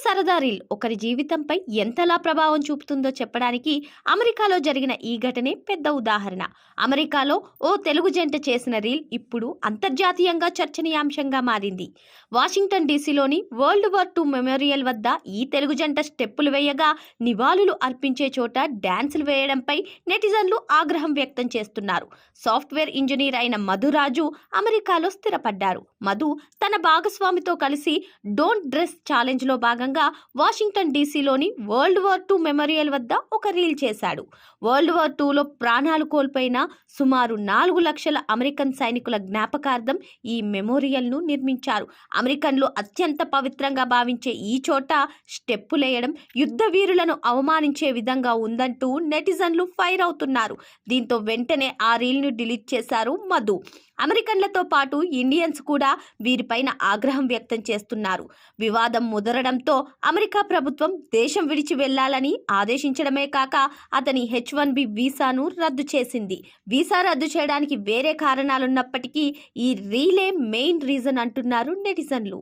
సరదా రీల్ ఒకరి జీవితంపై ఎంతలా ప్రభావం చూపుతుందో చెప్పడానికి అమెరికాలో జరిగిన ఈ ఘటనే పెద్ద ఉదాహరణ. అమెరికాలో ఓ తెలుగు జంట చేసిన రీల్ ఇప్పుడు అంతర్జాతీయంగా చర్చనీయాంశంగా మారింది. వాషింగ్టన్ డీసీలోని వరల్డ్ వార్ II మెమోరియల్ వద్ద ఈ తెలుగు జంట స్టెప్పులు వేయగా నివాళులు అర్పించే చోట డాన్సులు వేయడంపై నెటిజన్లు ఆగ్రహం వ్యక్తం చేస్తున్నారు. సాఫ్ట్వేర్ ఇంజనీర్ అయిన మధురాజు అమెరికాలో స్థిరపడ్డారు. మధు తన భాగస్వామితో కలిసి డోంట్ డ్రెస్ ఛాలెంజ్లో భాగంగా వాషింగ్టన్ డీసీలోని వరల్డ్ వార్ II మెమోరియల్ వద్ద ఒక రీల్ చేశాడు. వరల్డ్ వార్ IIలో ప్రాణాలు కోల్పోయిన సుమారు 4 లక్షల అమెరికన్ సైనికుల జ్ఞాపకార్థం ఈ మెమోరియల్ను నిర్మించారు. అమెరికన్లు అత్యంత పవిత్రంగా భావించే ఈ చోట స్టెప్పులేయడం యుద్ధ వీరులను అవమానించే విధంగా ఉందంటూ నెటిజన్లు ఫైర్ అవుతున్నారు. దీంతో వెంటనే ఆ రీల్ను డిలీట్ చేశారు మధు. అమెరికన్లతో పాటు ఇండియన్స్ కూడా వీరిపైన ఆగ్రహం వ్యక్తం చేస్తున్నారు. వివాదం ముదరడంతో అమెరికా ప్రభుత్వం దేశం విడిచి వెళ్లాలని ఆదేశించడమే కాక అతని H-1B వీసాను రద్దు చేసింది. వీసా రద్దు చేయడానికి వేరే కారణాలున్నప్పటికీ ఈ రీలే మెయిన్ రీజన్ అంటున్నారు నెటిజన్లు.